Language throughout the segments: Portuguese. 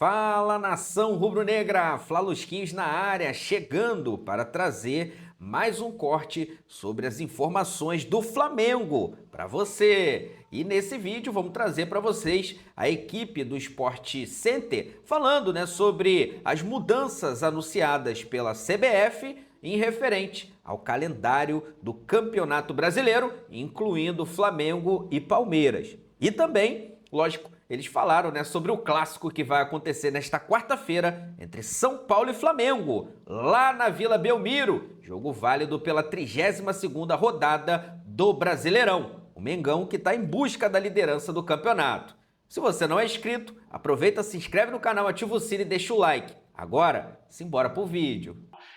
Fala, nação rubro-negra! Flalusquinhos na área, chegando para trazer mais um corte sobre as informações do Flamengo para você. E nesse vídeo vamos trazer para vocês a equipe do Sport Center falando, sobre as mudanças anunciadas pela CBF em referente ao calendário do Campeonato Brasileiro, incluindo Flamengo e Palmeiras. E também, lógico, eles falaram, sobre o clássico que vai acontecer nesta quarta-feira entre São Paulo e Flamengo, lá na Vila Belmiro, jogo válido pela 32ª rodada do Brasileirão. O Mengão que está em busca da liderança do campeonato. Se você não é inscrito, aproveita, se inscreve no canal, ativa o sino e deixa o like. Agora, simbora pro vídeo.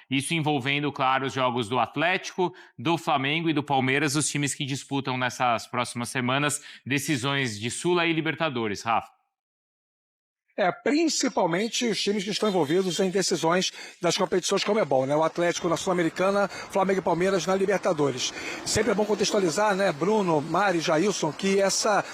Isso envolvendo, claro, os jogos do Atlético, do Flamengo e do Palmeiras, os times que disputam nessas próximas semanas decisões de Sula e Libertadores, Rafa. Principalmente os times que estão envolvidos em decisões das competições Conmebol, O Atlético na Sul-Americana, Flamengo e Palmeiras na Libertadores. Sempre é bom contextualizar, Bruno, Mari, Jailson, que essa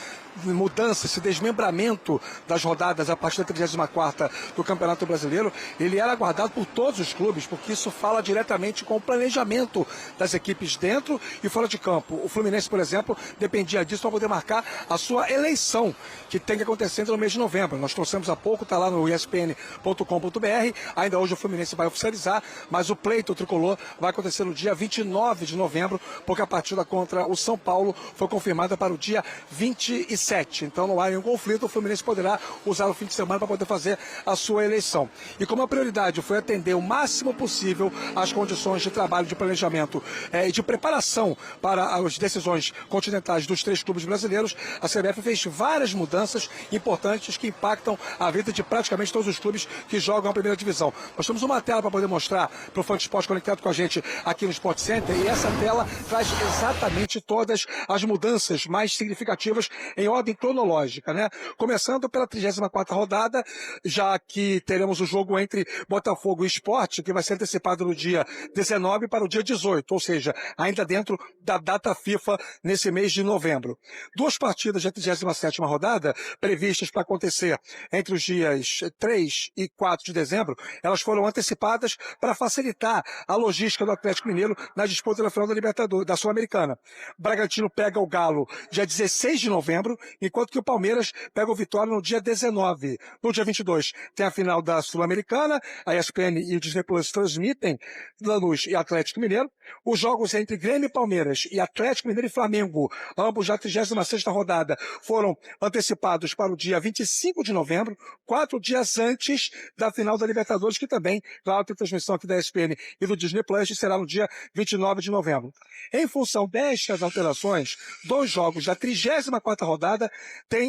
mudança, esse desmembramento das rodadas a partir da 34ª do Campeonato Brasileiro, ele era aguardado por todos os clubes, porque isso fala diretamente com o planejamento das equipes dentro e fora de campo. O Fluminense, por exemplo, dependia disso para poder marcar a sua eleição, que tem que acontecer no mês de novembro. Nós trouxemos há pouco, está lá no espn.com.br, ainda hoje o Fluminense vai oficializar, mas o pleito tricolor vai acontecer no dia 29 de novembro, porque a partida contra o São Paulo foi confirmada para o dia 27. Então não há nenhum conflito, o Fluminense poderá usar o fim de semana para poder fazer a sua eleição. E como a prioridade foi atender o máximo possível às condições de trabalho, de planejamento e de preparação para as decisões continentais dos 3 clubes brasileiros, a CBF fez várias mudanças importantes que impactam a vida de praticamente todos os clubes que jogam a primeira divisão. Nós temos uma tela para poder mostrar para o fã de esporte conectado com a gente aqui no Sport Center, e essa tela traz exatamente todas as mudanças mais significativas em ordem cronológica, Começando pela 34ª rodada, já que teremos o jogo entre Botafogo e Sport, que vai ser antecipado no dia 19 para o dia 18, ou seja, ainda dentro da data FIFA nesse mês de novembro. 2 partidas da 37ª rodada, previstas para acontecer entre os dias 3 e 4 de dezembro, elas foram antecipadas para facilitar a logística do Atlético Mineiro na disputa da final da Libertadores, da Sul-Americana. Bragantino pega o Galo dia 16 de novembro, enquanto que o Palmeiras pega o Vitória no dia 19. No dia 22 tem a final da Sul-Americana, a ESPN e o Disney Plus transmitem Lanús e Atlético Mineiro. Os jogos entre Grêmio e Palmeiras e Atlético Mineiro e Flamengo, ambos já 36ª rodada, foram antecipados para o dia 25 de novembro, 4 dias antes da final da Libertadores, que também, claro, tem transmissão aqui da ESPN e do Disney Plus, e será no dia 29 de novembro. Em função destas alterações, 2 jogos da 34ª rodada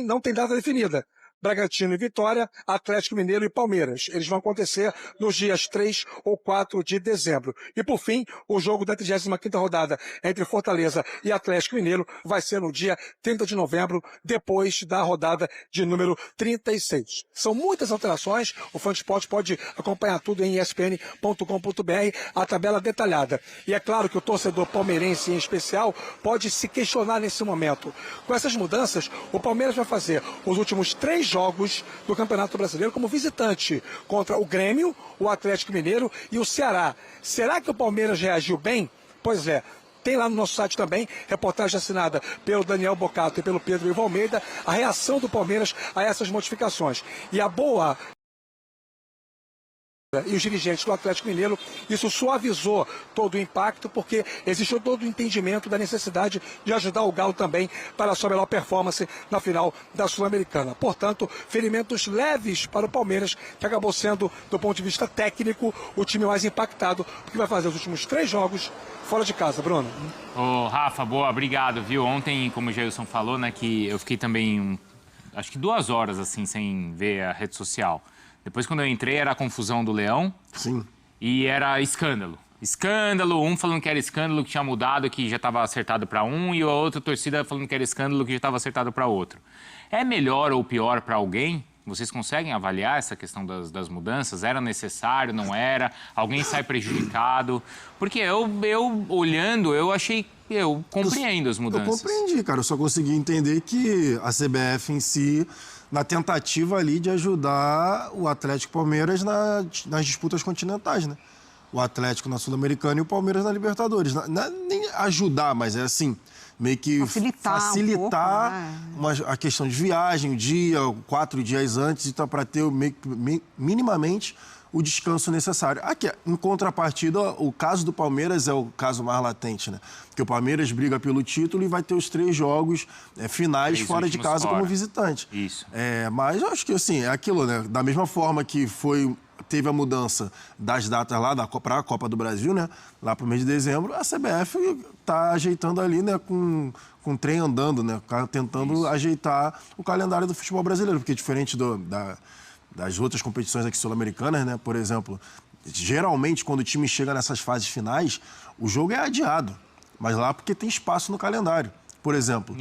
não tem data definida. Bragantino e Vitória, Atlético Mineiro e Palmeiras. Eles vão acontecer nos dias 3 ou 4 de dezembro. E, por fim, o jogo da 35ª rodada entre Fortaleza e Atlético Mineiro vai ser no dia 30 de novembro, depois da rodada de número 36. São muitas alterações, o Fã de Esporte pode acompanhar tudo em espn.com.br, a tabela detalhada. E é claro que o torcedor palmeirense, em especial, pode se questionar nesse momento. Com essas mudanças, o Palmeiras vai fazer os últimos 3 jogos do Campeonato Brasileiro como visitante contra o Grêmio, o Atlético Mineiro e o Ceará. Será que o Palmeiras reagiu bem? Pois é. Tem lá no nosso site também, reportagem assinada pelo Daniel Bocato e pelo Pedro Ivo Almeida, a reação do Palmeiras a essas modificações. E a boa e os dirigentes do Atlético Mineiro, isso suavizou todo o impacto, porque existiu todo o entendimento da necessidade de ajudar o Galo também para a sua melhor performance na final da Sul-Americana. Portanto, ferimentos leves para o Palmeiras, que acabou sendo, do ponto de vista técnico, o time mais impactado, porque vai fazer os últimos 3 jogos fora de casa. Bruno. Rafa, boa, obrigado, viu? Ontem, como o Jailson falou, que eu fiquei também, acho que 2 horas, assim, sem ver a rede social. Depois, quando eu entrei, era a confusão do Leão. Sim. E era escândalo. Escândalo, um falando que era escândalo, que tinha mudado, que já estava acertado para um, e a outra torcida falando que era escândalo, que já estava acertado para outro. É melhor ou pior para alguém? Vocês conseguem avaliar essa questão das mudanças? Era necessário, não era? Alguém sai prejudicado? Porque eu olhando, eu compreendo as mudanças. Eu compreendi, cara. Eu só consegui entender que a CBF em si na tentativa ali de ajudar o Atlético e Palmeiras nas disputas continentais, né? O Atlético na Sul-Americana e o Palmeiras na Libertadores. Não é nem ajudar, mas é assim, meio que facilitar a questão de viagem, 4 dias antes, então, para ter minimamente o descanso necessário. Aqui, em contrapartida, o caso do Palmeiras é o caso mais latente, né? Porque o Palmeiras briga pelo título e vai ter os 3 jogos finais fora de casa como visitante. Isso. Mas eu acho que, assim, é aquilo, né? Da mesma forma que teve a mudança das datas lá para a Copa do Brasil, né? Lá para o mês de dezembro, a CBF está ajeitando ali, né? Com o trem andando, né? Tentando ajeitar o calendário do futebol brasileiro, porque diferente das outras competições aqui sul-americanas, né? Por exemplo, geralmente quando o time chega nessas fases finais, o jogo é adiado, mas lá porque tem espaço no calendário. Por exemplo,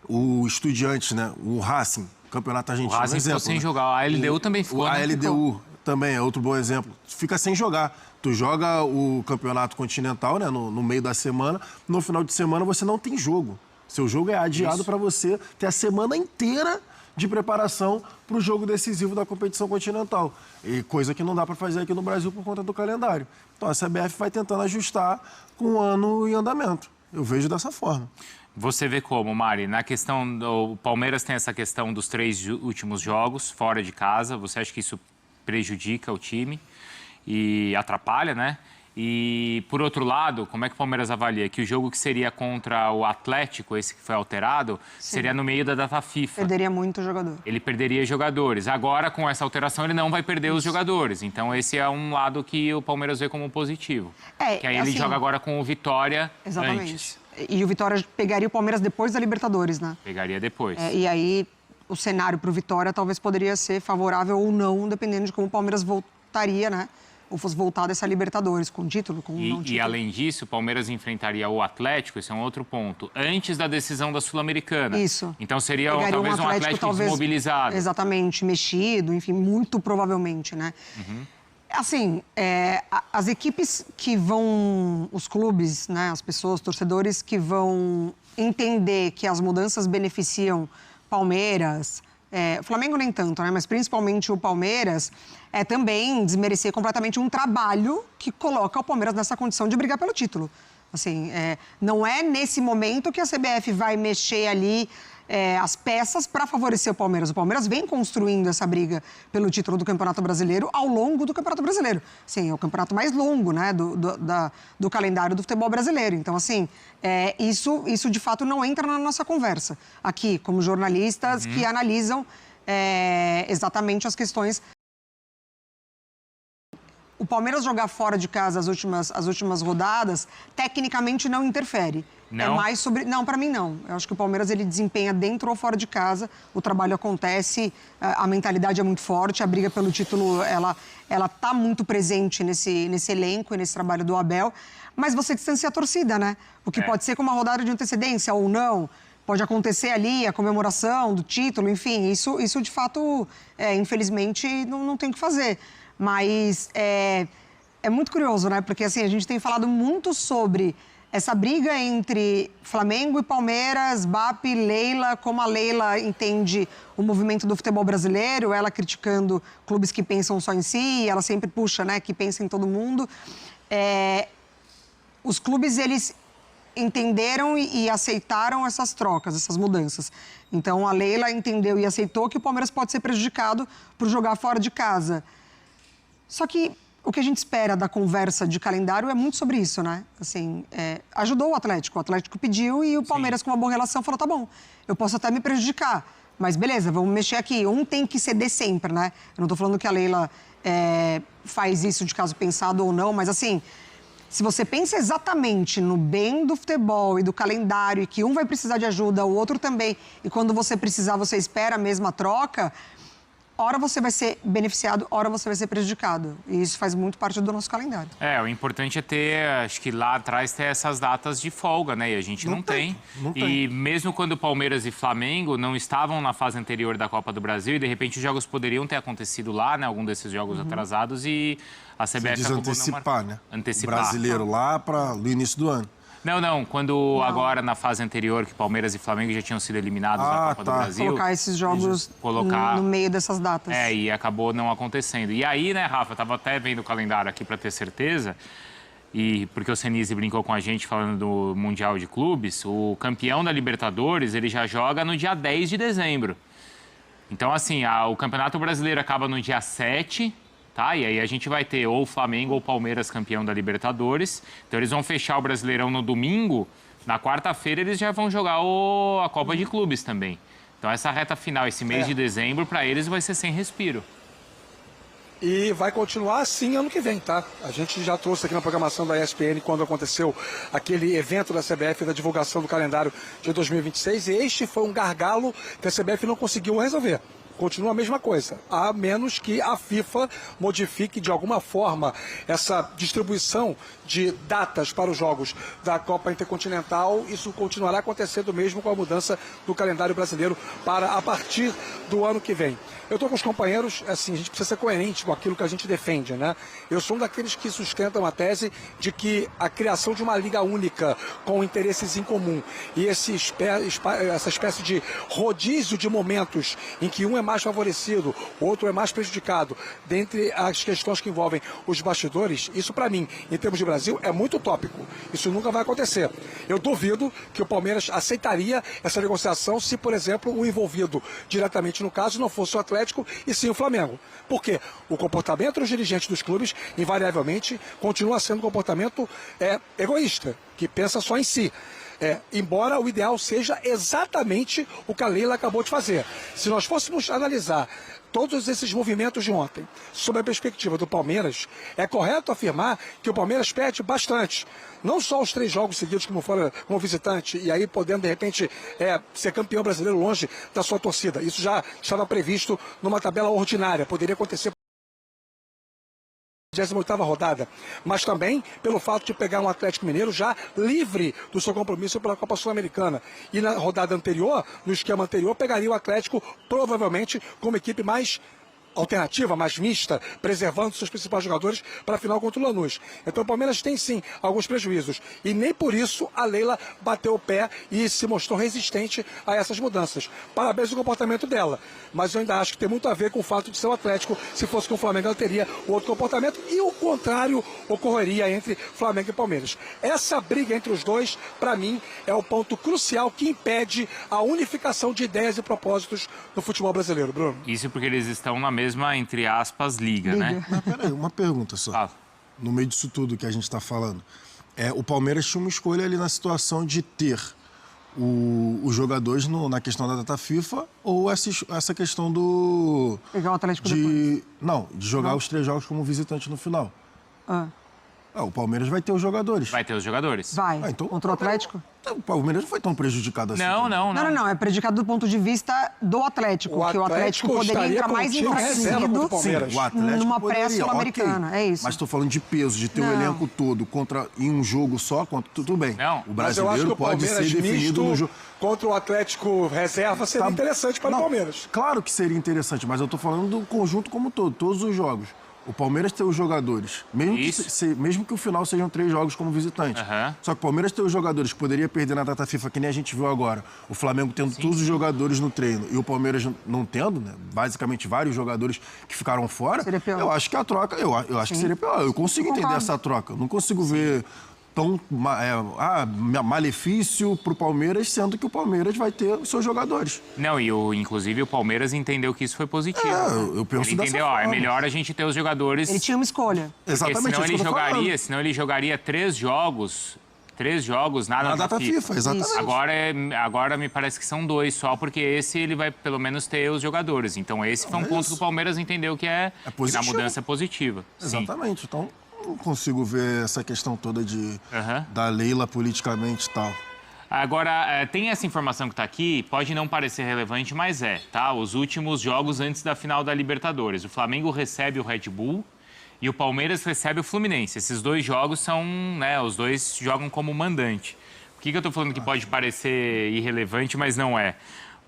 o Estudiantes, né? O Racing, Campeonato Argentino. O Racing ficou sem jogar, a LDU também ficou. A LDU também é outro bom exemplo. Fica sem jogar. Tu joga o Campeonato Continental, né? No meio da semana, no final de semana você não tem jogo. Seu jogo é adiado para você ter a semana inteira de preparação para o jogo decisivo da competição continental. E coisa que não dá para fazer aqui no Brasil por conta do calendário. Então a CBF vai tentando ajustar com o ano em andamento. Eu vejo dessa forma. Você vê como, Mari? Na questão do Palmeiras tem essa questão dos 3 últimos jogos fora de casa. Você acha que isso prejudica o time e atrapalha, né? E, por outro lado, como é que o Palmeiras avalia? Que o jogo que seria contra o Atlético, esse que foi alterado, seria no meio da data FIFA. Perderia muito jogador. Ele perderia jogadores. Agora, com essa alteração, ele não vai perder os jogadores. Então, esse é um lado que o Palmeiras vê como positivo. Que aí ele joga agora com o Vitória antes. E o Vitória pegaria o Palmeiras depois da Libertadores, né? Pegaria depois. E aí, o cenário para o Vitória talvez poderia ser favorável ou não, dependendo de como o Palmeiras voltaria, né? Ou fosse voltar dessa Libertadores, com título, com não título. E, além disso, o Palmeiras enfrentaria o Atlético, esse é um outro ponto, antes da decisão da Sul-Americana. Isso. Então, seria talvez um Atlético desmobilizado. Exatamente, mexido, enfim, muito provavelmente, né? Assim, as equipes que vão, os clubes, né, as pessoas, torcedores que vão entender que as mudanças beneficiam Palmeiras, o Flamengo nem tanto, né? Mas principalmente o Palmeiras, também desmerecer completamente um trabalho que coloca o Palmeiras nessa condição de brigar pelo título. Assim, não é nesse momento que a CBF vai mexer ali as peças para favorecer o Palmeiras. O Palmeiras vem construindo essa briga pelo título do Campeonato Brasileiro ao longo do Campeonato Brasileiro. Sim, é o campeonato mais longo, né, do calendário do futebol brasileiro. Então, assim, isso de fato não entra na nossa conversa aqui, como jornalistas que analisam exatamente as questões. O Palmeiras jogar fora de casa as últimas rodadas, tecnicamente não interfere. Não? É mais sobre... Não, para mim não. Eu acho que o Palmeiras ele desempenha dentro ou fora de casa, o trabalho acontece, a mentalidade é muito forte, a briga pelo título, ela tá muito presente nesse elenco e nesse trabalho do Abel, mas você distancia a torcida, né? O que pode ser com uma rodada de antecedência ou não, pode acontecer ali a comemoração do título, enfim, isso de fato, infelizmente, não tem o que fazer. Mas é muito curioso, né? Porque assim, a gente tem falado muito sobre essa briga entre Flamengo e Palmeiras, BAP, Leila, como a Leila entende o movimento do futebol brasileiro, ela criticando clubes que pensam só em si, ela sempre puxa, né, que pensa em todo mundo. Os clubes, eles entenderam e aceitaram essas trocas, essas mudanças. Então, a Leila entendeu e aceitou que o Palmeiras pode ser prejudicado por jogar fora de casa. Só que o que a gente espera da conversa de calendário é muito sobre isso, né? Assim, ajudou o Atlético pediu e o Palmeiras, com uma boa relação, falou, tá bom, eu posso até me prejudicar, mas beleza, vamos mexer aqui. Um tem que ceder sempre, né? Eu não tô falando que a Leila faz isso de caso pensado ou não, mas assim, se você pensa exatamente no bem do futebol e do calendário, e que um vai precisar de ajuda, o outro também, e quando você precisar, você espera a mesma troca, hora você vai ser beneficiado, hora você vai ser prejudicado. E isso faz muito parte do nosso calendário. O importante é ter, acho que lá atrás, ter essas datas de folga, né? E a gente não tem. E mesmo quando o Palmeiras e Flamengo não estavam na fase anterior da Copa do Brasil, e de repente os jogos poderiam ter acontecido lá, né? Algum desses jogos atrasados, e a CBF antecipar, né? Antecipar. O brasileiro lá para o início do ano. Não. Agora, na fase anterior, que Palmeiras e Flamengo já tinham sido eliminados da Copa do Brasil... Colocar esses jogos no meio dessas datas. E acabou não acontecendo. E aí, né, Rafa, eu tava até vendo o calendário aqui para ter certeza, e porque o Senise brincou com a gente falando do Mundial de Clubes, o campeão da Libertadores, ele já joga no dia 10 de dezembro. Então, assim, o Campeonato Brasileiro acaba no dia 7... Tá? E aí a gente vai ter ou o Flamengo ou o Palmeiras campeão da Libertadores. Então eles vão fechar o Brasileirão no domingo. Na quarta-feira eles já vão jogar a Copa de Clubes também. Então essa reta final, esse mês de dezembro, para eles vai ser sem respiro. E vai continuar assim ano que vem, tá? A gente já trouxe aqui na programação da ESPN quando aconteceu aquele evento da CBF da divulgação do calendário de 2026. E este foi um gargalo que a CBF não conseguiu resolver. Continua a mesma coisa, a menos que a FIFA modifique de alguma forma essa distribuição de datas para os jogos da Copa Intercontinental. Isso continuará acontecendo mesmo com a mudança do calendário brasileiro para a partir do ano que vem. Eu estou com os companheiros, assim, a gente precisa ser coerente com aquilo que a gente defende, né? Eu sou um daqueles que sustentam a tese de que a criação de uma liga única com interesses em comum e essa espécie de rodízio de momentos em que um é mais favorecido, o outro é mais prejudicado, dentre as questões que envolvem os bastidores, isso para mim, em termos de Brasil, é muito utópico. Isso nunca vai acontecer. Eu duvido que o Palmeiras aceitaria essa negociação se, por exemplo, o envolvido diretamente no caso não fosse o Atlético e sim o Flamengo. Por quê? O comportamento dos dirigentes dos clubes, invariavelmente, continua sendo um comportamento egoísta, que pensa só em si. Embora o ideal seja exatamente o que a Leila acabou de fazer. Se nós fôssemos analisar todos esses movimentos de ontem, sob a perspectiva do Palmeiras, é correto afirmar que o Palmeiras perde bastante. Não só os 3 jogos seguidos como visitante, e aí podendo, de repente, ser campeão brasileiro longe da sua torcida. Isso já estava previsto numa tabela ordinária, poderia acontecer 28ª rodada, mas também pelo fato de pegar um Atlético Mineiro já livre do seu compromisso pela Copa Sul-Americana. E na rodada anterior, no esquema anterior, pegaria o Atlético provavelmente como equipe mais alternativa, mais mista, preservando seus principais jogadores para a final contra o Lanús. Então o Palmeiras tem sim alguns prejuízos e nem por isso a Leila bateu o pé e se mostrou resistente a essas mudanças. Parabéns ao comportamento dela, mas eu ainda acho que tem muito a ver com o fato de ser o Atlético. Se fosse com o Flamengo ela teria outro comportamento e o contrário ocorreria entre Flamengo e Palmeiras. Essa briga entre os dois, para mim, é o ponto crucial que impede a unificação de ideias e propósitos no futebol brasileiro, Bruno. Isso porque eles estão na mesma, entre aspas, liga, né? Mas peraí, uma pergunta só. Fala. No meio disso tudo que a gente está falando, o Palmeiras tinha uma escolha ali na situação de ter os jogadores na questão da data FIFA ou essa questão do... Pegar o Atlético depois. Não, de jogar os 3 jogos como visitante no final. O Palmeiras vai ter os jogadores. Vai ter os jogadores. Vai. Então, contra o Atlético? O Palmeiras não foi tão prejudicado assim. Não. É prejudicado do ponto de vista do Atlético. Que o Atlético poderia entrar mais enfraquecido numa pré-sul-americana. É isso. Mas estou falando de peso, de ter o elenco todo em um jogo só. Tudo bem. Não. O brasileiro pode ser definido no jogo. Contra o Atlético reserva seria interessante para o Palmeiras. Claro que seria interessante, mas eu estou falando do conjunto como todo, todos os jogos. O Palmeiras tem os jogadores, mesmo que o final sejam 3 jogos como visitante. Só que o Palmeiras tem os jogadores que poderia perder na data FIFA, que nem a gente viu agora. O Flamengo tendo todos os jogadores no treino e o Palmeiras não tendo, né? Basicamente vários jogadores que ficaram fora. Seria pior. Eu acho que a troca, eu acho que seria pior. Eu consigo entender essa troca. Eu não consigo ver tão malefício para o Palmeiras, sendo que o Palmeiras vai ter os seus jogadores. Não, inclusive o Palmeiras entendeu que isso foi positivo. Eu penso ele entendeu, dessa forma. É melhor a gente ter os jogadores... Ele tinha uma escolha. Exatamente, senão ele jogaria 3 jogos na data FIFA. Exatamente. Agora me parece que são 2 só, porque esse ele vai pelo menos ter os jogadores. Então esse foi um ponto que o Palmeiras entendeu que que a mudança é positiva. Exatamente, então... Não consigo ver essa questão toda da Leila politicamente e tal. Agora, tem essa informação que está aqui, pode não parecer relevante, mas tá? Os últimos jogos antes da final da Libertadores. O Flamengo recebe o Red Bull e o Palmeiras recebe o Fluminense. Esses 2 jogos são, os dois jogam como mandante. Por que eu estou falando que pode parecer irrelevante, mas não é?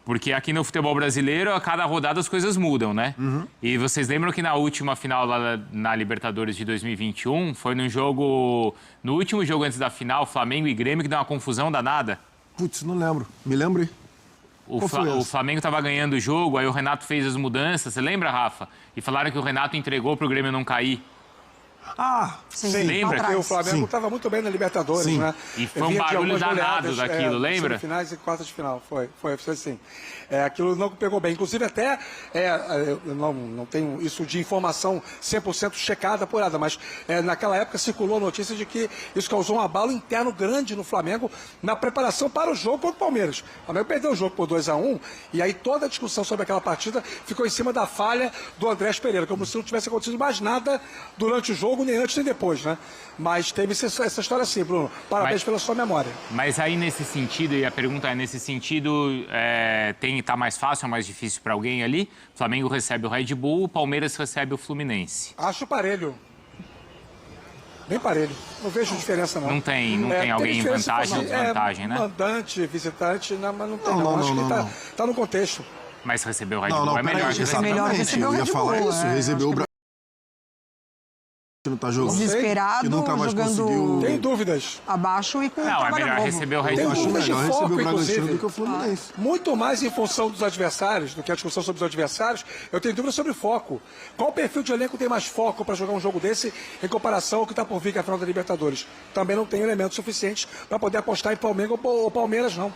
Porque aqui no futebol brasileiro, a cada rodada as coisas mudam, né? E vocês lembram que na última final lá na Libertadores de 2021, foi no último jogo antes da final, Flamengo e Grêmio, que deu uma confusão danada? Putz, não lembro. Me lembre. O Flamengo estava ganhando o jogo, aí o Renato fez as mudanças. Você lembra, Rafa? E falaram que o Renato entregou para o Grêmio não cair. Ah, Sim, lembra? Porque o Sim. Flamengo estava muito bem na Libertadores, Sim. né? E foi um Vinha de barulho algumas danado goleadas, daquilo, lembra? Semifinais e quartas de final, foi assim. Aquilo não pegou bem. Inclusive até, eu não tenho isso de informação 100% checada, apurada, mas naquela época circulou a notícia de que isso causou um abalo interno grande no Flamengo na preparação para o jogo contra o Palmeiras. O Flamengo perdeu o jogo por 2-1 e aí toda a discussão sobre aquela partida ficou em cima da falha do Andrés Pereira, como se não tivesse acontecido mais nada durante o jogo, nem antes nem depois, né? Mas teve essa história assim, Bruno. Parabéns pela sua memória. Mas aí nesse sentido, e a pergunta é, nesse sentido, tá mais fácil ou mais difícil para alguém ali? O Flamengo recebe o Red Bull, o Palmeiras recebe o Fluminense. Acho parelho. Bem parelho. Não vejo diferença, não. Não tem alguém em vantagem ou desvantagem, né? Mandante, visitante, não, mas não tem, Não, não. não, Acho não, que não. tá no contexto. Mas receber o Red Não, Bull é peraí, melhor. exatamente. melhor receber o Eu ia Red falar Bull, isso. é, Recebeu acho o Bragantino não tá jogando. Desesperado, Que nunca mais jogando conseguiu. Tem dúvidas. abaixo e com Não, é trabalho melhor novo. receber o Red Tem Bull. Acho dúvidas de melhor foco, receber o Bragantino inclusive. do que o Fluminense. Muito mais em função dos adversários do que a discussão sobre os adversários, eu tenho dúvida sobre foco. Qual perfil de elenco tem mais foco para jogar um jogo desse em comparação ao que está por vir, que é a final da Libertadores? Também não tem elementos suficientes para poder apostar em Flamengo ou Palmeiras, não.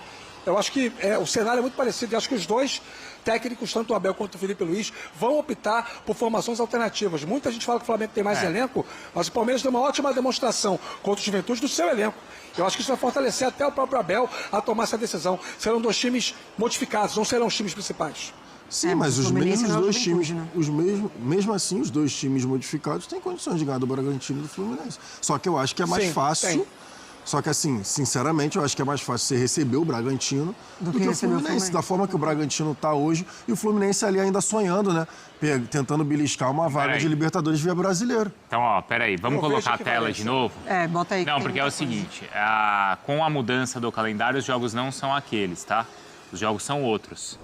Eu acho que o cenário é muito parecido e acho que os dois técnicos, tanto o Abel quanto o Felipe Luiz, vão optar por formações alternativas. Muita gente fala que o Flamengo tem mais elenco, mas o Palmeiras deu uma ótima demonstração contra o Juventude do seu elenco. Eu acho que isso vai fortalecer até o próprio Abel a tomar essa decisão. Serão dois times modificados, não serão os times principais. Sim, mas mas o os Fluminense mesmos não é o dois Juventude, times, né? mesmo assim, os dois times modificados têm condições de ganhar do Bragantino e do Fluminense. Só que eu acho que é mais Sim, fácil. tem. Só que assim, sinceramente, eu acho que é mais fácil você receber o Bragantino do que o receber o Fluminense. Fluminense. Da forma que o Bragantino tá hoje e o Fluminense ali ainda sonhando, né? Tentando beliscar uma vaga Peraí. de Libertadores via brasileiro. Então, ó, peraí, vamos Eu colocar a vejo tela equivalência. de novo? Bota aí. que Não, tem porque é o muita coisa. seguinte, com a mudança do calendário, os jogos não são aqueles, tá? Os jogos são outros.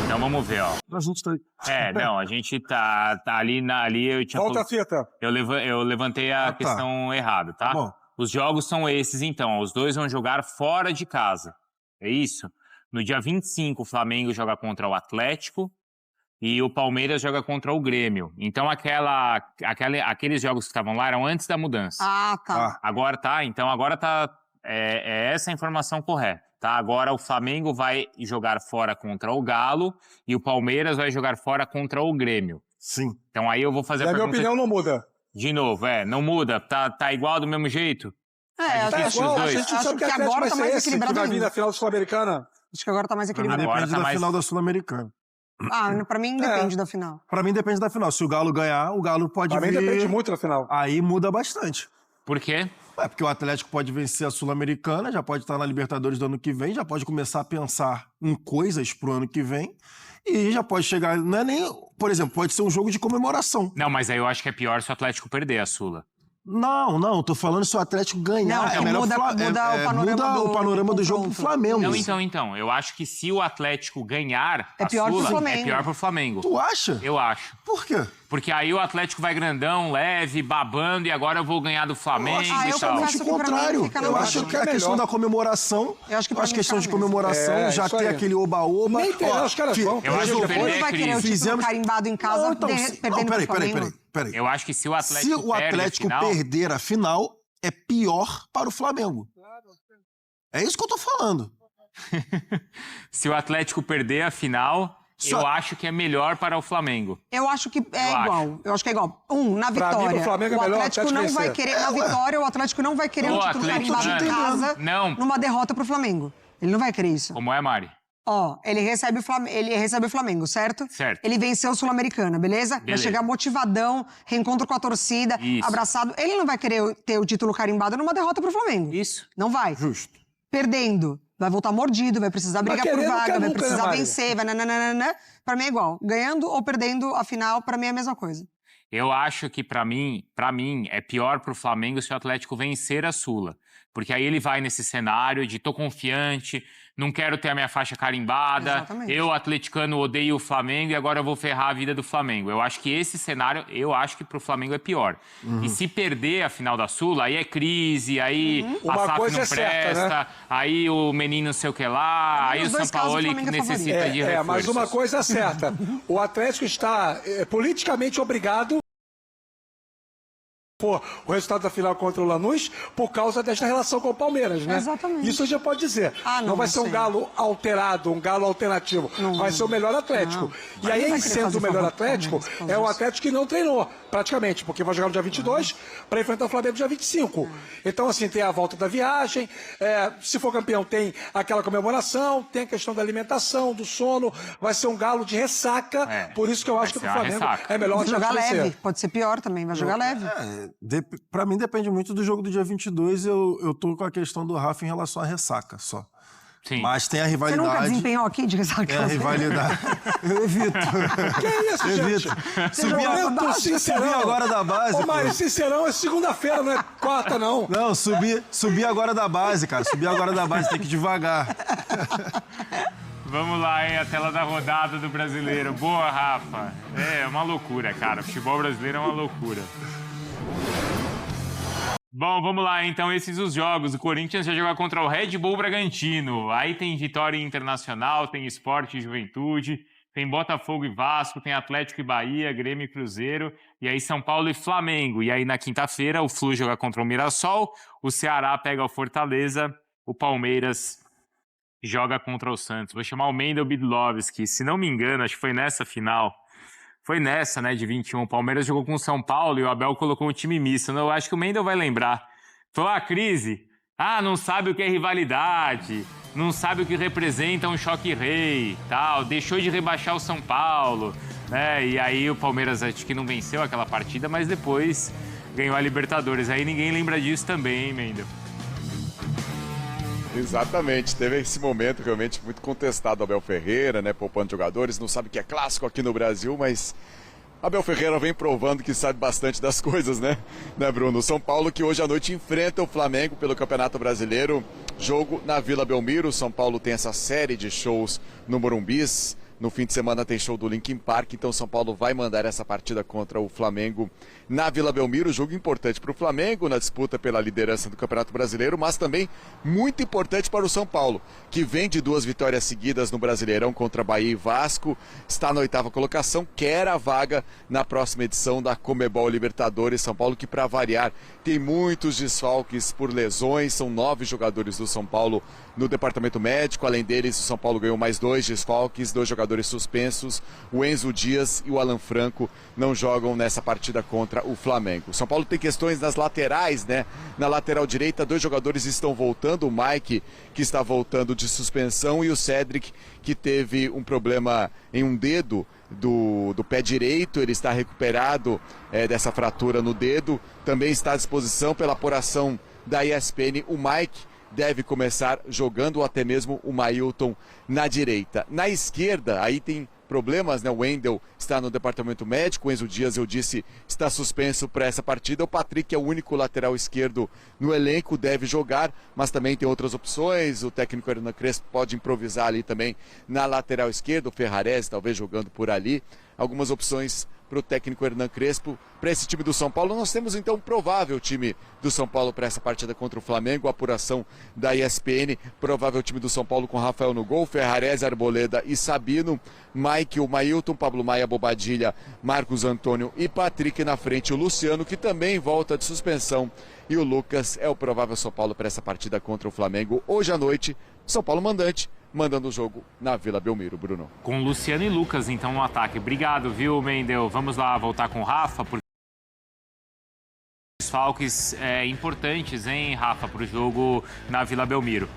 Então vamos ver, ó. A gente tá... Não, a gente tá ali eu tinha Volta a fita. eu levantei a tá. questão errada, tá? Bom. Os jogos são esses, então. Os dois vão jogar fora de casa. É isso? No dia 25, o Flamengo joga contra o Atlético e o Palmeiras joga contra o Grêmio. Então, aqueles jogos que estavam lá eram antes da mudança. Ah, tá. Agora tá, então agora tá... É essa a informação correta, tá? Agora o Flamengo vai jogar fora contra o Galo e o Palmeiras vai jogar fora contra o Grêmio. Sim. Então aí eu vou fazer Na a minha pergunta... opinião, não muda. De novo, não muda? Tá igual do mesmo jeito? Acho difícil os A dois. gente Acho sabe que que a Atlético agora vai tá ser mais esse que equilibrado vai vir ainda. na final Sul-Americana. que agora tá mais equilibrado. Agora Depende tá da mais- final da Sul-Americana. Pra mim depende da final. Pra mim depende da final. Se o Galo ganhar, o Galo pode Pra mim vir... depende muito da final. Aí muda bastante. Por quê? Porque o Atlético pode vencer a Sul-Americana, já pode estar na Libertadores do ano que vem, já pode começar a pensar em coisas pro ano que vem e já pode chegar... Não é nem... Por exemplo, pode ser um jogo de comemoração. Não, mas aí eu acho que é pior se o Atlético perder a Sula. Não, tô falando se o Atlético ganhar. Não, que melhor muda- Fla- muda o panorama muda o do- panorama do jogo pro confronto. Flamengo. Não, então, eu acho que se o Atlético ganhar É a pior pro Sula, Flamengo. é pior pro Flamengo. Tu acha? Eu acho. Por quê? Porque aí o Atlético vai grandão, leve, babando, e agora eu vou ganhar do Flamengo Ah, e eu tal. confesso Acho o que pra mim contrário. fica na Eu mesma. acho que É a questão melhor. da comemoração, Eu acho que pra mim questão fica de na mesma. comemoração, já isso tem aí. aquele oba-oba. Nem tem, os caras vão. Eu acho que Todo perder mundo é vai querer o crise. título Fizemos- carimbado em casa, Não, então, perdendo pro Flamengo. peraí. Eu acho que se o Atlético Se o perde a Atlético final, perder a final, é pior para o Flamengo. É isso que eu tô falando. se o Atlético perder a final, Só- eu acho que é melhor para o Flamengo. Eu acho que é Eu igual. Eu acho que é igual. Na Pra mim, vitória, pro Flamengo é o melhor o Atlético Atlético não vai vencer. querer. Na vitória, o Atlético não vai querer O o título Atlético carimbado em ganha. casa Não. numa derrota pro Flamengo. Ele não vai querer isso. Como é, Mari? Ele recebe o Flamengo, certo? Certo. Ele venceu o Sul-Americana, beleza? Vai Beleza. chegar motivadão, reencontro com a torcida, Isso. abraçado. Ele não vai querer ter o título carimbado numa derrota pro Flamengo. Isso. Não vai. Justo. Perdendo, vai voltar mordido, vai precisar brigar por querer não vaga, quer vai nunca, né, precisar Maria? vencer, vai nananana. Pra mim é igual. Ganhando ou perdendo a final, pra mim é a mesma coisa. Eu acho que, pra mim, é pior pro Flamengo se o Atlético vencer a Sula. Porque aí ele vai nesse cenário de tô confiante, não quero ter a minha faixa carimbada, Exatamente. eu, atleticano, odeio o Flamengo e agora eu vou ferrar a vida do Flamengo. Eu acho que esse cenário, eu acho que pro Flamengo é pior. E se perder a final da Sula, aí é crise, aí a Uma SAF coisa não é certa, presta, né? aí o menino não sei o que lá, aí o nos dois casos, o Sampaoli que Flamengo é necessita de reforços. Mas uma coisa é certa. O Atlético está politicamente obrigado por o resultado da final contra o Lanús por causa desta relação com o Palmeiras, né? Exatamente. Isso a gente pode dizer. Ah, não vai ser um sim. galo alterado, um galo alternativo. Vai ser o melhor Atlético. Não. E aí, Não vai em querer sendo fazer o melhor favor pro Atlético, Palmeiras, por é o causa Atlético que não treinou, praticamente, porque vai jogar no dia 22 para enfrentar o Flamengo no dia 25. Então, assim, tem a volta da viagem, se for campeão tem aquela comemoração, tem a questão da alimentação, do sono, vai ser um galo de ressaca, por isso que eu acho que vai pro ser uma Flamengo ressaca. é melhor Vai jogar vencer. leve, pode ser pior também, vai jogar leve. Pra mim depende muito do jogo do dia 22, eu tô com a questão do Rafa em relação à ressaca só. Sim. Mas tem a Você nunca rivalidade. desempenhou aqui de ressaca? Tem a rivalidade. Eu evito. Que isso, gente? Evito. Subi, Eu tô sincerão. subi agora da base. Ô, Mário, pô. sincerão, é segunda-feira, não é quarta, não. Não, subi agora da base, cara. Subi agora da base, tem que ir devagar. Vamos lá, hein? A tela da rodada do brasileiro. Boa, Rafa. É uma loucura, cara. Futebol brasileiro é uma loucura. Bom, vamos lá, então, esses os jogos. O Corinthians vai jogar contra o Red Bull Bragantino. Aí tem Vitória Internacional, tem Sport e Juventude, tem Botafogo e Vasco, tem Atlético e Bahia, Grêmio e Cruzeiro, e aí São Paulo e Flamengo. E aí na quinta-feira o Flu joga contra o Mirassol, o Ceará pega o Fortaleza, o Palmeiras joga contra o Santos. Vou chamar o Mendel Bidlovski, se não me engano, acho que foi nessa final. Foi nessa, né, de 21. O Palmeiras jogou com o São Paulo e o Abel colocou um time misto. Eu acho que o Mendel vai lembrar. Falou, a crise. Não sabe o que é rivalidade. Não sabe o que representa um choque rei. Tal. Deixou de rebaixar o São Paulo. Né? E aí o Palmeiras acho que não venceu aquela partida, mas depois ganhou a Libertadores. Aí ninguém lembra disso também, hein, Mendel? Exatamente, teve esse momento realmente muito contestado, Abel Ferreira, né, poupando jogadores, não sabe que é clássico aqui no Brasil, mas Abel Ferreira vem provando que sabe bastante das coisas, né, Bruno? São Paulo que hoje à noite enfrenta o Flamengo pelo Campeonato Brasileiro, jogo na Vila Belmiro. São Paulo tem essa série de shows no Morumbis. No fim de semana tem show do Linkin Park, então São Paulo vai mandar essa partida contra o Flamengo na Vila Belmiro. Jogo importante para o Flamengo na disputa pela liderança do Campeonato Brasileiro, mas também muito importante para o São Paulo, que vem de 2 vitórias seguidas no Brasileirão contra Bahia e Vasco, está na 8ª colocação, quer a vaga na próxima edição da Conmebol Libertadores. São Paulo que, para variar, tem muitos desfalques por lesões, são 9 jogadores do São Paulo no departamento médico. Além deles, o São Paulo ganhou mais 2 desfalques, 2 jogadores suspensos. O Enzo Dias e o Alan Franco não jogam nessa partida contra o Flamengo. O São Paulo tem questões nas laterais, né? Na lateral direita, 2 jogadores estão voltando. O Mike, que está voltando de suspensão, e o Cedric, que teve um problema em um dedo do pé direito. Ele está recuperado dessa fratura no dedo. Também está à disposição pela apuração da ESPN. O Mike deve começar jogando, ou até mesmo o Mailton na direita. Na esquerda, aí tem problemas, né? O Wendel está no departamento médico, o Enzo Dias, eu disse, está suspenso para essa partida. O Patrick é o único lateral esquerdo no elenco, deve jogar, mas também tem outras opções. O técnico Hernan Crespo pode improvisar ali também na lateral esquerda, o Ferrarese talvez jogando por ali. Algumas opções para o técnico Hernan Crespo. Para esse time do São Paulo, nós temos então um provável time do São Paulo para essa partida contra o Flamengo, a apuração da ESPN, provável time do São Paulo com Rafael no gol, Ferrarese, Arboleda e Sabino, Mike, o Mailton, Pablo Maia, Bobadilha, Marcos Antônio e Patrick na frente, o Luciano, que também volta de suspensão, e o Lucas é o provável São Paulo para essa partida contra o Flamengo hoje à noite. São Paulo mandante, mandando o jogo na Vila Belmiro, Bruno. Com Luciano e Lucas, então, no ataque. Obrigado, viu, Mendel? Vamos lá voltar com o Rafa, porque desfalques importantes, hein, Rafa, para o jogo na Vila Belmiro.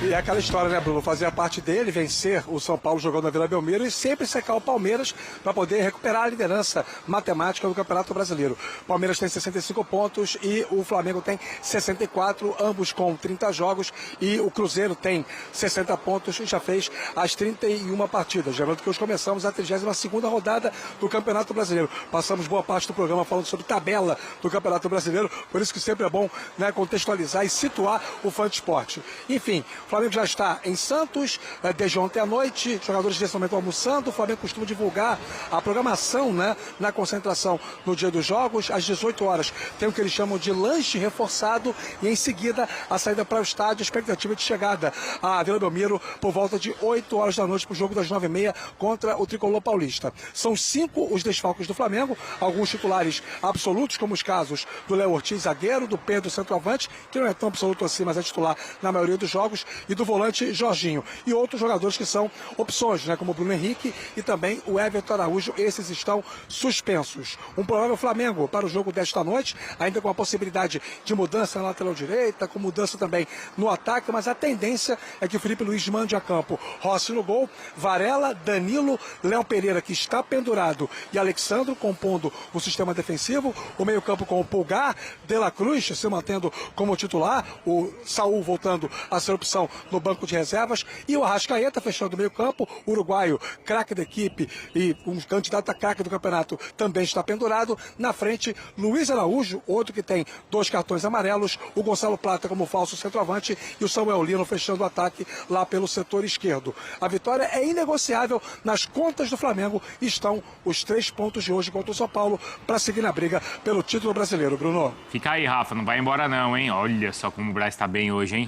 E é aquela história, né, Bruno? Fazia parte dele vencer o São Paulo jogando na Vila Belmiro e sempre secar o Palmeiras para poder recuperar a liderança matemática do Campeonato Brasileiro. O Palmeiras tem 65 pontos e o Flamengo tem 64, ambos com 30 jogos, e o Cruzeiro tem 60 pontos e já fez as 31 partidas. Lembrando que hoje começamos a 32ª rodada do Campeonato Brasileiro. Passamos boa parte do programa falando sobre tabela do Campeonato Brasileiro, por isso que sempre é bom, né, contextualizar e situar o fã de esporte. Enfim, Flamengo já está em Santos desde ontem à noite, jogadores nesse momento almoçando. O Flamengo costuma divulgar a programação, né, na concentração no dia dos jogos. Às 18 horas tem o que eles chamam de lanche reforçado e em seguida a saída para o estádio, expectativa de chegada à Vila Belmiro por volta de 8 horas da noite para o jogo das 9h30 contra o Tricolor Paulista. São 5 os desfalques do Flamengo, alguns titulares absolutos, como os casos do Léo Ortiz, zagueiro, do Pedro, centroavante, que não é tão absoluto assim, mas é titular na maioria dos jogos, e do volante Jorginho. E outros jogadores que são opções, né, como o Bruno Henrique e também o Everton Araújo, esses estão suspensos. Um provável Flamengo para o jogo desta noite, ainda com a possibilidade de mudança na lateral direita, com mudança também no ataque, mas a tendência é que o Felipe Luiz mande a campo Rossi no gol, Varela, Danilo, Léo Pereira, que está pendurado, e Alexandro compondo o sistema defensivo, o meio-campo com o Pulgar, De La Cruz se mantendo como titular, o Saúl voltando a ser opção no banco de reservas, e o Arrascaeta fechando o meio-campo, uruguaio, craque da equipe e um candidato a craque do campeonato, também está pendurado. Na frente, Luiz Araújo, outro que tem 2 cartões amarelos, o Gonçalo Plata como falso centroavante e o Samuel Lino fechando o ataque lá pelo setor esquerdo. A vitória é inegociável. Nas contas do Flamengo estão os 3 pontos de hoje contra o São Paulo para seguir na briga pelo título brasileiro. Bruno. Fica aí, Rafa, não vai embora não, hein? Olha só como o Braz tá bem hoje, hein?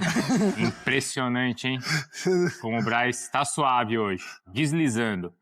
Impressionante, hein? Como o Braz tá suave hoje, deslizando.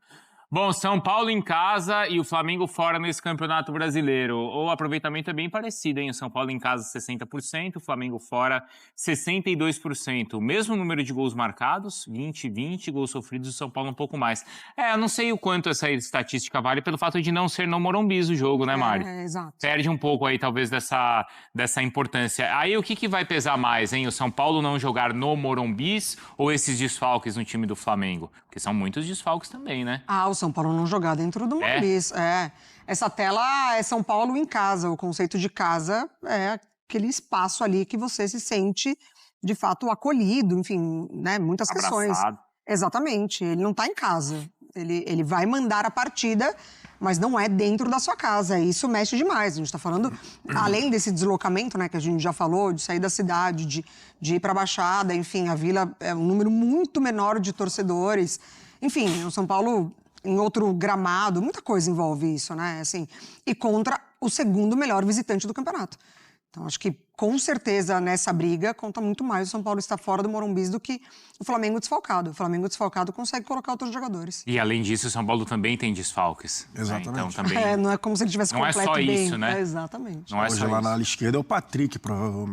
Bom, São Paulo em casa e o Flamengo fora nesse Campeonato Brasileiro. O aproveitamento é bem parecido, hein? O São Paulo em casa 60%, o Flamengo fora 62%. O mesmo número de gols marcados, 20, gols sofridos, o São Paulo um pouco mais. Eu não sei o quanto essa estatística vale pelo fato de não ser no Morumbi o jogo, né, Mari? Exato. Perde um pouco aí, talvez, dessa importância. Aí o que vai pesar mais, hein? O São Paulo não jogar no Morumbi ou esses desfalques no time do Flamengo? Porque são muitos desfalques também, né? O São Paulo não jogar dentro do Morumbi. Essa tela é São Paulo em casa. O conceito de casa é aquele espaço ali que você se sente, de fato, acolhido, enfim, né? Muitas questões. Abraçado. Exatamente. Ele não está em casa. Ele vai mandar a partida, mas não é dentro da sua casa. Isso mexe demais. A gente está falando, além desse deslocamento, né, que a gente já falou, de sair da cidade, de ir para a Baixada, enfim, a Vila é um número muito menor de torcedores. Enfim, o São Paulo em outro gramado, muita coisa envolve isso, né? Assim, e contra o segundo melhor visitante do campeonato. Então, acho que, com certeza, nessa briga, conta muito mais o São Paulo estar fora do Morumbi do que o Flamengo desfalcado. O Flamengo desfalcado consegue colocar outros jogadores. E, além disso, o São Paulo também tem desfalques. Exatamente. Né? Então, também... não é como se ele tivesse completo bem. Não é só isso, né? Exatamente. Não é Hoje só lá isso. na ala esquerda é o Patrick,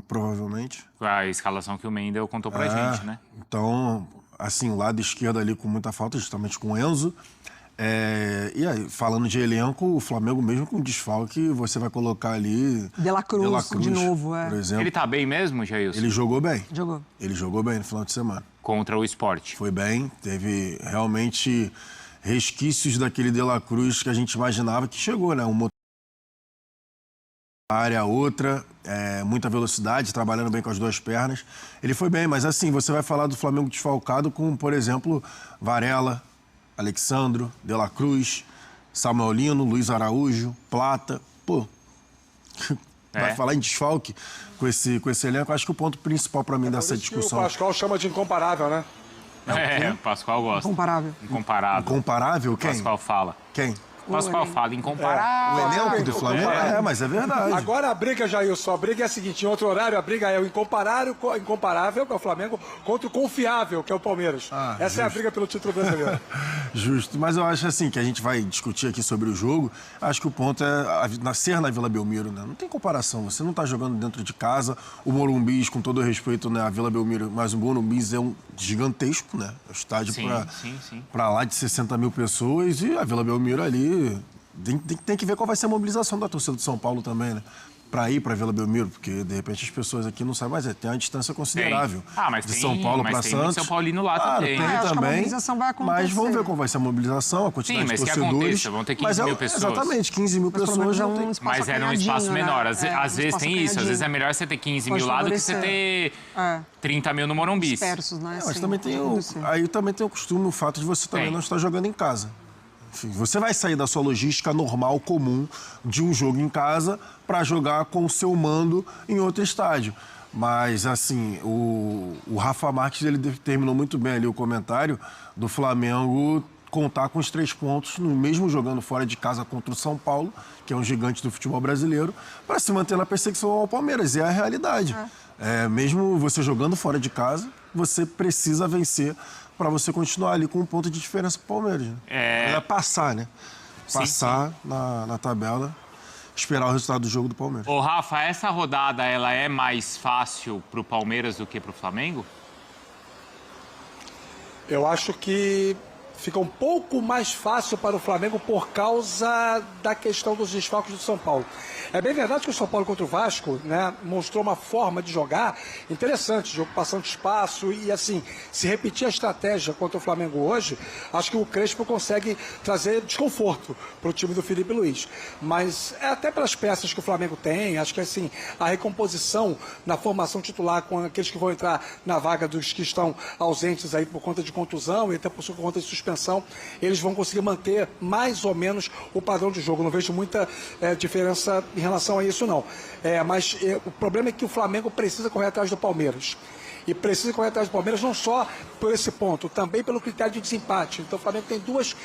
provavelmente. A escalação que o Mendel contou pra gente, né? Então, assim, o lado esquerdo ali com muita falta, justamente com o Enzo. E aí, falando de elenco, o Flamengo mesmo com desfalque, você vai colocar ali... De La Cruz, de novo, por exemplo. Ele tá bem mesmo, Jailson? Ele jogou bem. Jogou. Ele jogou bem no final de semana. Contra o Sport. Foi bem, teve realmente resquícios daquele De La Cruz que a gente imaginava que chegou, né? Uma área, outra, muita velocidade, trabalhando bem com as 2 pernas. Ele foi bem, mas assim, você vai falar do Flamengo desfalcado com, por exemplo, Varela, Alexandro, De La Cruz, Samuel Lino, Luiz Araújo, Plata. Pô, vai falar em desfalque com esse elenco. Acho que o ponto principal para mim dessa discussão... O Pascoal chama de incomparável, né? O Pascoal gosta. Incomparável. Incomparável. Incomparável? Quem? O Pascoal fala. Quem? O Pascoal fala incomparável. O elenco do Flamengo? Mas é verdade. Agora a briga, Jailson, a briga é a seguinte, em outro horário a briga é o incomparável, que é o Flamengo, contra o confiável, que é o Palmeiras. Essa é a briga pelo título brasileiro. Justo, mas eu acho assim, que a gente vai discutir aqui sobre o jogo, acho que o ponto é nascer na Vila Belmiro, né? Não tem comparação, você não tá jogando dentro de casa, o Morumbi, com todo o respeito, né, a Vila Belmiro, mas o Morumbi é um gigantesco, né? É um estádio para lá de 60 mil pessoas e a Vila Belmiro ali tem que ver qual vai ser a mobilização da torcida do São Paulo também, né? Para ir para Vila Belmiro, porque de repente as pessoas aqui não sabem, mas tem uma distância considerável mas de São Paulo para Santos. Tem São Paulino lá também. Tem acho que a também, mobilização vai acontecer. mas vamos ver qual vai ser a mobilização, a quantidade de torcedores. Que aconteça, vão ter 15 mil pessoas. Exatamente, 15 mil pessoas. Mas era um espaço menor. Às vezes tem isso, às vezes é melhor você ter 15 mil lá do que você ter 30 mil no Morumbi. Dispersos, né? Mas também tem aí também tem o costume, o fato de você também não estar jogando em casa. Enfim, você vai sair da sua logística normal, comum, de um jogo em casa para jogar com o seu mando em outro estádio. Mas, assim, o Rafa Marques, ele terminou muito bem ali o comentário do Flamengo contar com os 3 pontos, no mesmo jogando fora de casa contra o São Paulo, que é um gigante do futebol brasileiro, para se manter na perseguição ao Palmeiras. E é a realidade. Mesmo você jogando fora de casa, você precisa vencer para você continuar ali com um ponto de diferença para o Palmeiras. Né? É passar, né? Passar na tabela, esperar o resultado do jogo do Palmeiras. Ô, Rafa, essa rodada ela é mais fácil para o Palmeiras do que para o Flamengo? Eu acho que fica um pouco mais fácil para o Flamengo por causa da questão dos desfalques do São Paulo. É bem verdade que o São Paulo contra o Vasco, né, mostrou uma forma de jogar interessante, de ocupação de espaço e, assim, se repetir a estratégia contra o Flamengo hoje, acho que o Crespo consegue trazer desconforto para o time do Felipe Luiz. Mas é até pelas peças que o Flamengo tem, acho que, assim, a recomposição na formação titular com aqueles que vão entrar na vaga dos que estão ausentes aí por conta de contusão e até por conta de suspensão, eles vão conseguir manter mais ou menos o padrão de jogo. Não vejo muita diferença em relação a isso, não. Mas o problema é que o Flamengo precisa correr atrás do Palmeiras. E precisa correr atrás do Palmeiras não só por esse ponto, também pelo critério de desempate. Então o Flamengo tem 2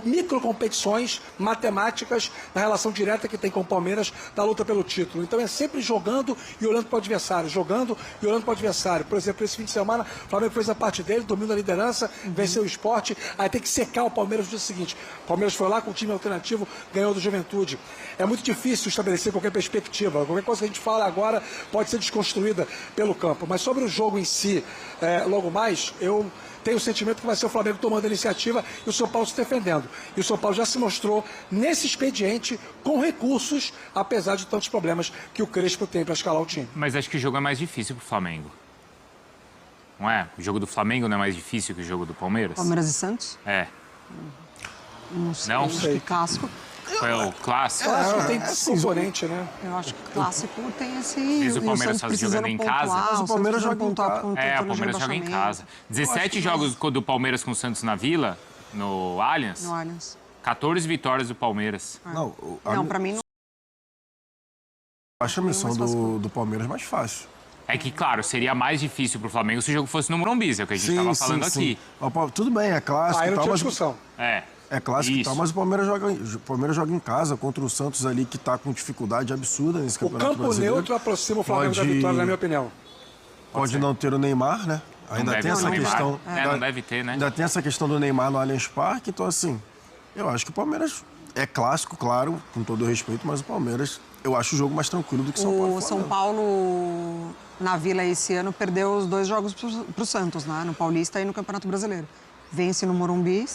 microcompetições matemáticas na relação direta que tem com o Palmeiras na luta pelo título. Então é sempre jogando e olhando para o adversário, jogando e olhando para o adversário. Por exemplo, esse fim de semana o Flamengo fez a parte dele, dominou a liderança, venceu o Sport, aí tem que secar o Palmeiras no dia seguinte. O Palmeiras foi lá com o time alternativo, ganhou do Juventude. É muito difícil estabelecer qualquer perspectiva. Qualquer coisa que a gente fala agora pode ser desconstruída pelo campo. Mas sobre o jogo em si, logo mais, eu tenho o sentimento que vai ser o Flamengo tomando a iniciativa e o São Paulo se defendendo. E o São Paulo já se mostrou nesse expediente com recursos, apesar de tantos problemas que o Crespo tem para escalar o time. Mas acho que o jogo é mais difícil pro Flamengo. Não é? O jogo do Flamengo não é mais difícil que o jogo do Palmeiras? Palmeiras e Santos? É. Não sei. Não? Acho que clássico. Foi o clássico? Eu acho que tem componente, né? Eu acho que clássico tem esse. Mas o e Palmeiras Santos tá precisando jogando em pontuar, casa. Mas o Santos Palmeiras precisando joga em pontuar casa. com O Palmeiras joga em casa. 17 jogos do Palmeiras com o Santos na Vila, no Allianz. No Allianz. 14 vitórias do Palmeiras. Não, Não, pra mim não. acho a missão do Palmeiras mais fácil. É que, claro, seria mais difícil pro Flamengo se o jogo fosse no Morumbi, é o que a gente estava falando aqui. Tudo bem, é clássico Aí e não tal, tinha mas... discussão. É clássico e Isso. tal, mas o Palmeiras joga em casa contra o Santos ali, que está com dificuldade absurda nesse O campeonato campo brasileiro. neutro aproxima o Flamengo da Pode- vitória, na minha opinião. Pode não ter o Neymar, né? Ainda deve tem ter essa o Neymar. questão. Não deve ter, né? Ainda tem essa questão do Neymar no Allianz Parque, então assim, eu acho que o Palmeiras é clássico, claro, com todo o respeito, mas o Palmeiras, eu acho o jogo mais tranquilo do que o São Paulo. O São Paulo, na Vila esse ano, perdeu os 2 jogos pro Santos, né? No Paulista e no Campeonato Brasileiro. Vence no Morumbi,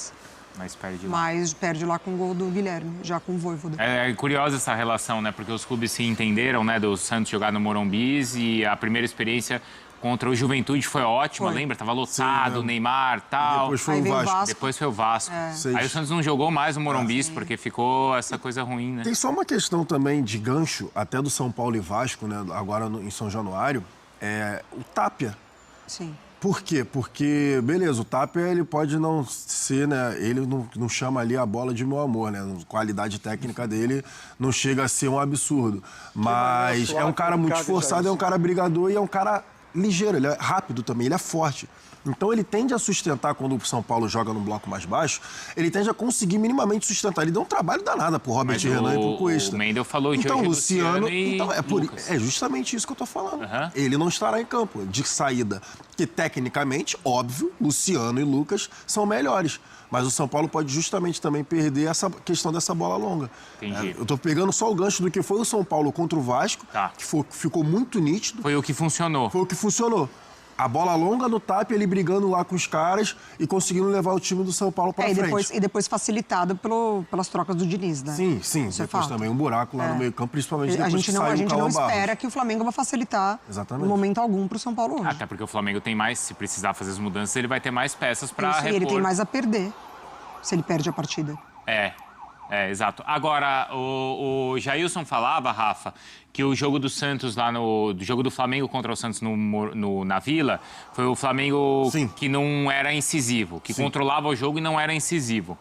Mas perde lá. mas perde lá com o gol do Guilherme, já com o Vojvoda. É curiosa essa relação, né? Porque os clubes se entenderam, né? Do Santos jogar no Morumbi e a primeira experiência contra o Juventude foi ótima, Foi. lembra? Tava lotado, Sim, Neymar e tal. Depois foi Aí o veio o Vasco. Vasco. Depois foi o Vasco. Seis. Aí o Santos não jogou mais no Morumbi porque ficou essa coisa ruim, né? Tem só uma questão também de gancho, até do São Paulo e Vasco, né? Agora em São Januário, o Tapia. Sim. Por quê? Porque, beleza, o Tapia, ele pode não ser, né? Ele não chama ali a bola de meu amor, né? A qualidade técnica dele não chega a ser um absurdo. Mas é um cara muito esforçado, é um cara brigador e é um cara ligeiro, ele é rápido também, ele é forte. Então ele tende a sustentar, quando o São Paulo joga num bloco mais baixo, ele tende a conseguir minimamente sustentar. Ele deu um trabalho danado pro Robert Mas Renan e pro Cuesta. o Mendel falou de Então, hoje Luciano, e então, Lucas. é justamente isso que eu tô falando. Aham. Ele não estará em campo de saída. Que tecnicamente, óbvio, Luciano e Lucas são melhores. Mas o São Paulo pode justamente também perder essa questão dessa bola longa. Entendi. Eu tô pegando só o gancho do que foi o São Paulo contra o Vasco, Tá. que ficou muito nítido. Foi o que funcionou. Foi o que funcionou. A bola longa no Tapia, ele brigando lá com os caras e conseguindo levar o time do São Paulo para frente. E depois facilitado pelas trocas do Diniz, né? Sim. Isso é Depois fato. também um buraco lá no meio-campo, principalmente A depois gente que não, saiu a o gente não Cauã Barros. espera que o Flamengo vai facilitar Exatamente. em momento algum para o São Paulo hoje. Até porque o Flamengo tem mais, se precisar fazer as mudanças, ele vai ter mais peças para Isso, e repor. ele tem mais a perder se ele perde a partida. Exato. Agora, o Jailson falava, Rafa, que o jogo do Santos lá do jogo do Flamengo contra o Santos na Vila foi o Flamengo Sim. que não era incisivo, que controlava o jogo e não era incisivo.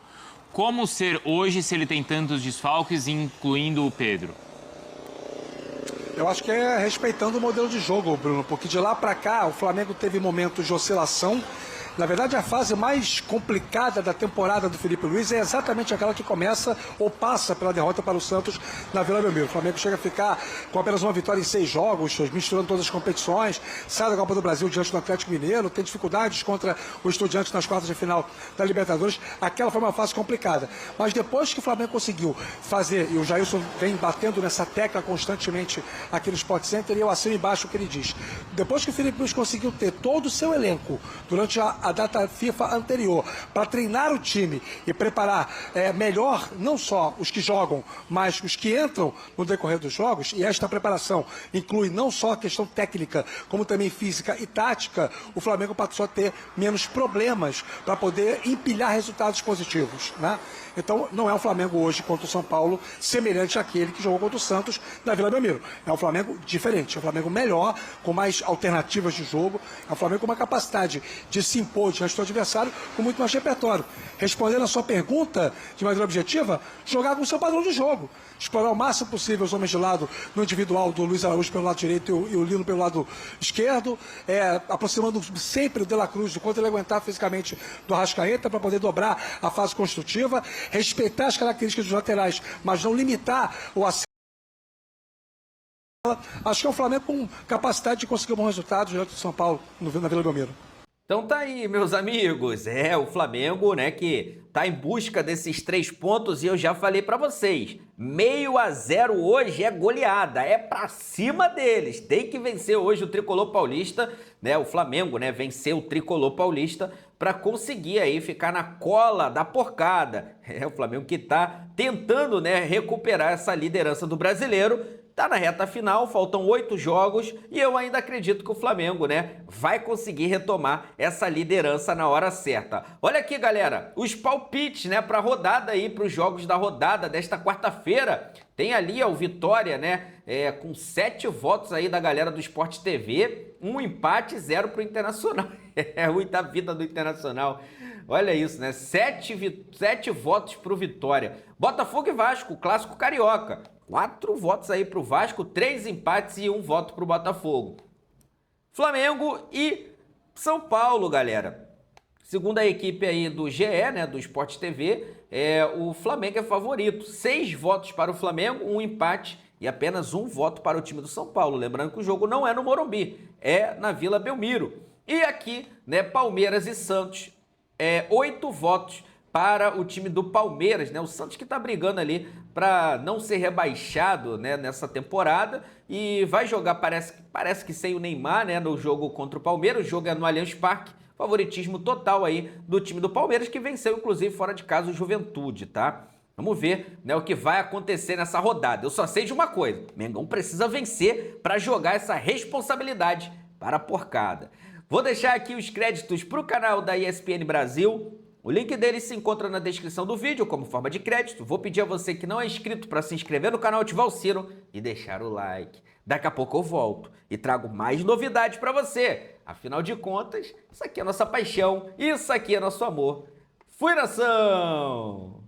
Como ser hoje se ele tem tantos desfalques, incluindo o Pedro? Eu acho que é respeitando o modelo de jogo, Bruno, porque de lá para cá o Flamengo teve momentos de oscilação. Na verdade, a fase mais complicada da temporada do Felipe Luiz é exatamente aquela que começa ou passa pela derrota para o Santos na Vila Belmiro. O Flamengo chega a ficar com apenas uma vitória em 6 jogos, misturando todas as competições, sai da Copa do Brasil diante do Atlético Mineiro, tem dificuldades contra o Estudiantes nas quartas de final da Libertadores. Aquela foi uma fase complicada. Mas depois que o Flamengo conseguiu fazer, e o Jailson vem batendo nessa tecla constantemente aqui no Sport Center, e eu assino embaixo o que ele diz. Depois que o Felipe Luiz conseguiu ter todo o seu elenco durante a data FIFA anterior, para treinar o time e preparar melhor, não só os que jogam, mas os que entram no decorrer dos jogos, e esta preparação inclui não só a questão técnica, como também física e tática, o Flamengo passou a ter menos problemas para poder empilhar resultados positivos, né? Então, não é um Flamengo hoje contra o São Paulo semelhante àquele que jogou contra o Santos na Vila Belmiro. É um Flamengo diferente, é um Flamengo melhor, com mais alternativas de jogo, é um Flamengo com uma capacidade de se impor diante do adversário com muito mais repertório. Respondendo a sua pergunta de maneira objetiva, jogar com o seu padrão de jogo. Explorar o máximo possível os homens de lado no individual do Luiz Araújo pelo lado direito e o Lino pelo lado esquerdo, aproximando sempre o De La Cruz do quanto ele aguentar fisicamente do Arrascaeta para poder dobrar a fase construtiva, respeitar as características dos laterais, mas não limitar o acesso. Acho que é um Flamengo com capacidade de conseguir bons resultados diante do São Paulo na Vila Belmiro. Então tá aí, meus amigos, o Flamengo, né, que tá em busca desses 3 pontos e eu já falei pra vocês, 0-0 hoje é goleada, é pra cima deles, tem que vencer hoje o Tricolor Paulista, né, o Flamengo, né, vencer o Tricolor Paulista pra conseguir aí ficar na cola da porcada, o Flamengo que tá tentando, né, recuperar essa liderança do Brasileiro. Tá na reta final, faltam 8 jogos e eu ainda acredito que o Flamengo, né, vai conseguir retomar essa liderança na hora certa. Olha aqui, galera, os palpites, né, para rodada aí, para os jogos da rodada desta quarta-feira. Tem ali o Vitória, né, com 7 votos aí da galera do Sport TV, 1 empate, 0 pro Internacional. É muita vida do Internacional. Olha isso, né? 7 votos pro Vitória. Botafogo e Vasco, clássico carioca. 4 votos aí pro Vasco, 3 empates e 1 voto pro Botafogo. Flamengo e São Paulo, galera. Segundo a equipe aí do GE, né, do Sport TV, o Flamengo é favorito. 6 votos para o Flamengo, 1 empate e apenas 1 voto para o time do São Paulo. Lembrando que o jogo não é no Morumbi, é na Vila Belmiro. E aqui, né, Palmeiras e Santos, 8 votos para o time do Palmeiras, né? O Santos que está brigando ali para não ser rebaixado, né, nessa temporada e vai jogar, parece que sem o Neymar, né, no jogo contra o Palmeiras. O jogo é no Allianz Parque, favoritismo total aí do time do Palmeiras, que venceu inclusive fora de casa o Juventude, tá? Vamos ver, né, o que vai acontecer nessa rodada. Eu só sei de uma coisa, Mengão precisa vencer para jogar essa responsabilidade para a porcada. Vou deixar aqui os créditos para o canal da ESPN Brasil. O link dele se encontra na descrição do vídeo como forma de crédito. Vou pedir a você que não é inscrito para se inscrever no canal, ativar o sino e deixar o like. Daqui a pouco eu volto e trago mais novidades para você. Afinal de contas, isso aqui é nossa paixão, isso aqui é nosso amor. Fui, nação!